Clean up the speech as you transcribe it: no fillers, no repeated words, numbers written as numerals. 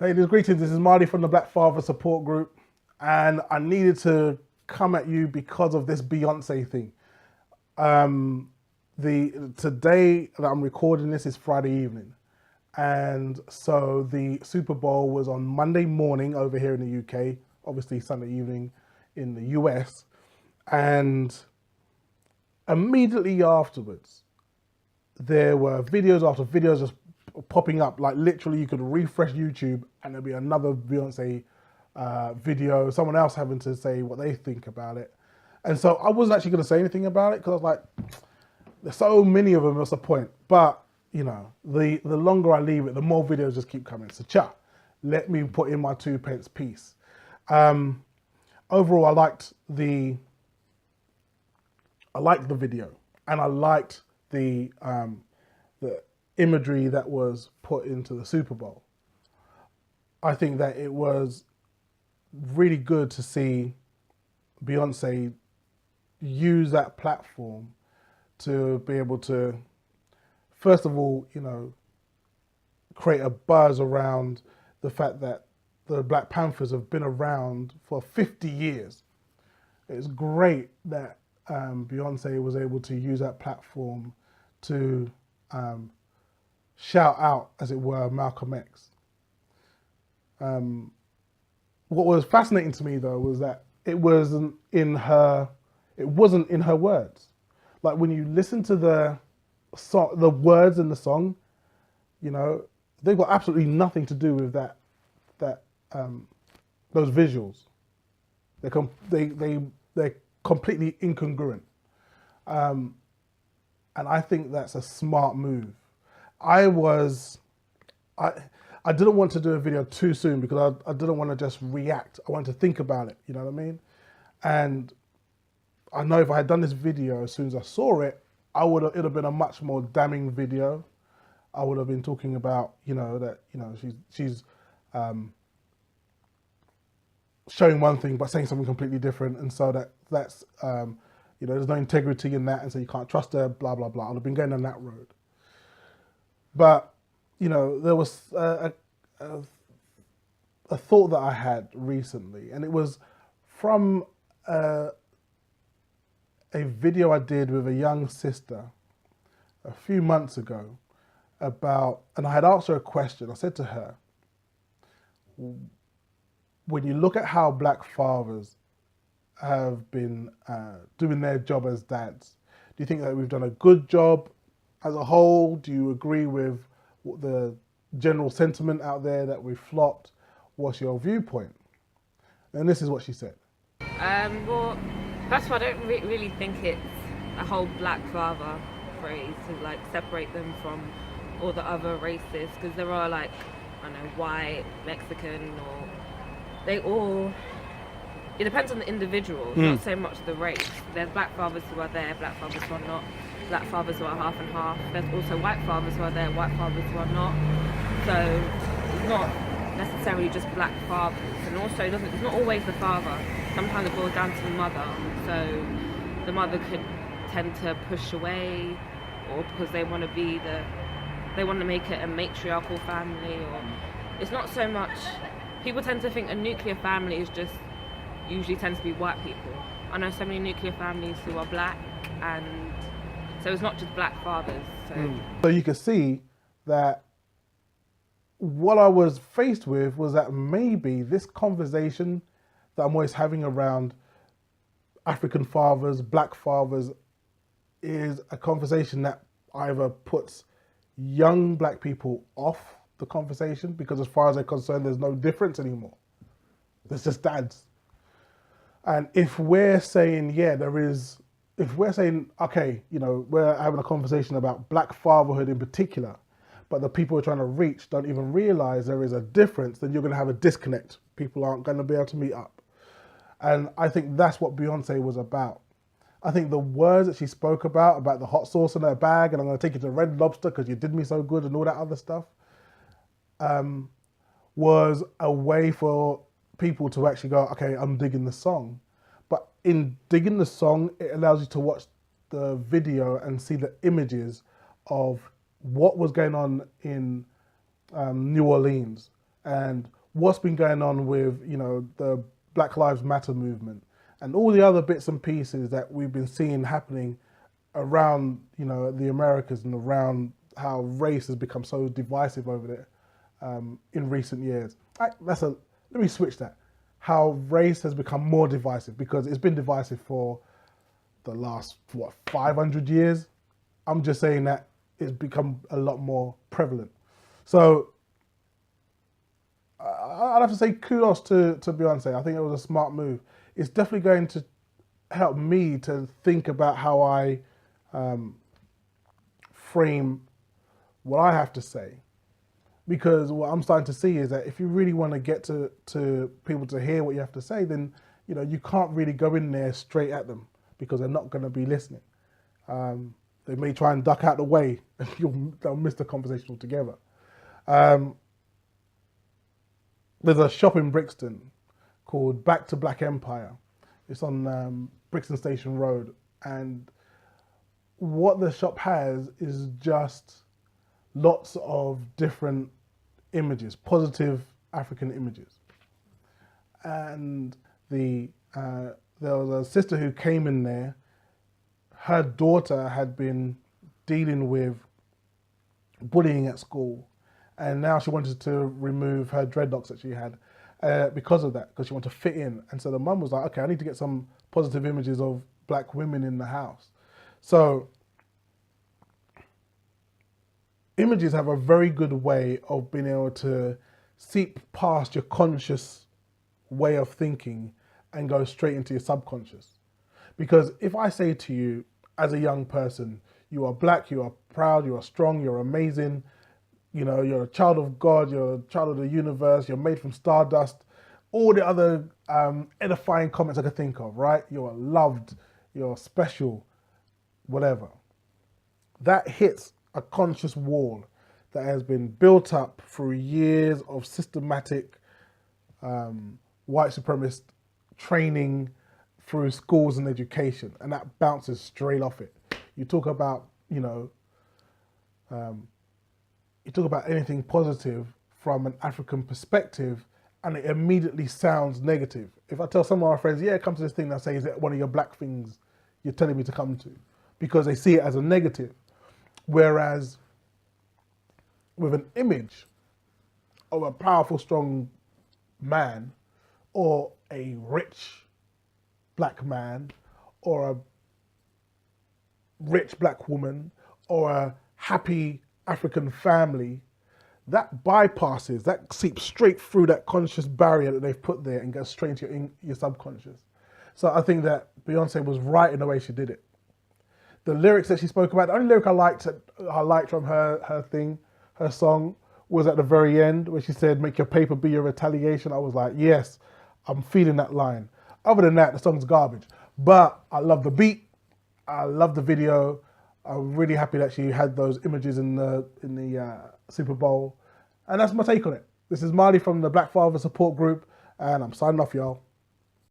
Ladies, greetings. This is Marty from the Black Father Support Group, and I needed to come at you because of this Beyonce thing. The today that I'm recording this is Friday evening, and so the Super Bowl was on Monday morning over here in the UK. Obviously, Sunday evening in the US, and immediately afterwards, there were videos after videos just popping up. Like literally, you could refresh YouTube and there'd be another Beyonce video, someone else having to say what they think about it. And so I wasn't actually going to say anything about it because I was like, there's so many of them, what's the point? But you know, the longer I leave it, the more videos just keep coming. So let me put in my 2 pence piece. Overall, I liked the video, and I liked the imagery that was put into the Super Bowl. I think that it was really good to see Beyonce use that platform to be able to, first of all, you know, create a buzz around the fact that the Black Panthers have been around for 50 years. It's great that Beyonce was able to use that platform to shout out, as it were, Malcolm X. What was fascinating to me though was that it wasn't in her words. Like when you listen to the words in the song, you know, they've got absolutely nothing to do with those visuals. They're completely incongruent. And I think that's a smart move. I didn't want to do a video too soon because I didn't want to just react. I wanted to think about it, you know what I mean? And I know if I had done this video as soon as I saw it, it'd have been a much more damning video. I would have been talking about, you know, that, you know, she's showing one thing but saying something completely different, and so that's you know, there's no integrity in that, and so you can't trust her, blah blah blah. I'd have been going down that road. But you know, there was a thought that I had recently, and it was from a video I did with a young sister a few months ago about, and I had asked her a question. I said to her, when you look at how Black fathers have been doing their job as dads, do you think that we've done a good job as a whole? Do you agree with the general sentiment out there that we've flopped? What's your viewpoint? And this is what she said. Well, first of all, I don't really think it's a whole Black father phrase to like separate them from all the other races, because there are like, I don't know, white, Mexican, or they all, it depends on the individual, not so much the race. There's Black fathers who are there, Black fathers who are not, Black fathers who are half and half. There's also white fathers who are there, white fathers who are not. So it's not necessarily just Black fathers, and also it's not always the father. Sometimes it boils down to the mother. So the mother could tend to push away, or because they want to make it a matriarchal family, or it's not so much. People tend to think a nuclear family is just usually tends to be white people. I know so many nuclear families who are Black, and so it's not just Black fathers. So you can see that what I was faced with was that maybe this conversation that I'm always having around African fathers, Black fathers, is a conversation that either puts young Black people off the conversation, because as far as they're concerned, there's no difference anymore. There's just dads. And if we're saying, if we're saying, okay, you know, we're having a conversation about Black fatherhood in particular, but the people we're trying to reach don't even realize there is a difference, then you're going to have a disconnect. People aren't going to be able to meet up. And I think that's what Beyonce was about. I think the words that she spoke about the hot sauce in her bag, and I'm going to take you to Red Lobster because you did me so good, and all that other stuff, was a way for people to actually go, okay, I'm digging the song. But in digging the song, it allows you to watch the video and see the images of what was going on in New Orleans and what's been going on with, you know, the Black Lives Matter movement and all the other bits and pieces that we've been seeing happening around, you know, the Americas and around how race has become so divisive over there in recent years. Let me switch that. How race has become more divisive, because it's been divisive for the last, 500 years? I'm just saying that it's become a lot more prevalent. So I'd have to say kudos to Beyonce. I think it was a smart move. It's definitely going to help me to think about how I frame what I have to say. Because what I'm starting to see is that if you really want to get to people to hear what you have to say, then, you know, you can't really go in there straight at them, because they're not going to be listening. They may try and duck out the way, and they'll miss the conversation altogether. There's a shop in Brixton called Back to Black Empire. It's on Brixton Station Road, and what the shop has is just lots of different images, positive African images. And there was a sister who came in there. Her daughter had been dealing with bullying at school, and now she wanted to remove her dreadlocks that she had because of that, because she wanted to fit in. And so the mum was like, okay, I need to get some positive images of black women in the house. So images have a very good way of being able to seep past your conscious way of thinking and go straight into your subconscious. Because if I say to you as a young person, you are black, you are proud, you are strong, you're amazing, you know, you're a child of God, you're a child of the universe, you're made from stardust, all the other edifying comments I could think of, right? You're loved, you're special, whatever. That hits a conscious wall that has been built up through years of systematic white supremacist training through schools and education, and that bounces straight off it. You talk about, you know, you talk about anything positive from an African perspective, and it immediately sounds negative. If I tell some of my friends, yeah, come to this thing, they'll say, is it one of your black things you're telling me to come to? Because they see it as a negative. Whereas with an image of a powerful, strong man, or a rich black man, or a rich black woman, or a happy African family, that bypasses, that seeps straight through that conscious barrier that they've put there and goes straight into your subconscious. So I think that Beyonce was right in the way she did it. The lyrics that she spoke about, the only lyric I liked from her song, was at the very end where she said, make your paper be your retaliation. I was like, yes, I'm feeling that line. Other than that, the song's garbage. But I love the beat, I love the video. I'm really happy that she had those images in the Super Bowl. And that's my take on it. This is Marley from the Black Father Support Group, and I'm signing off, y'all.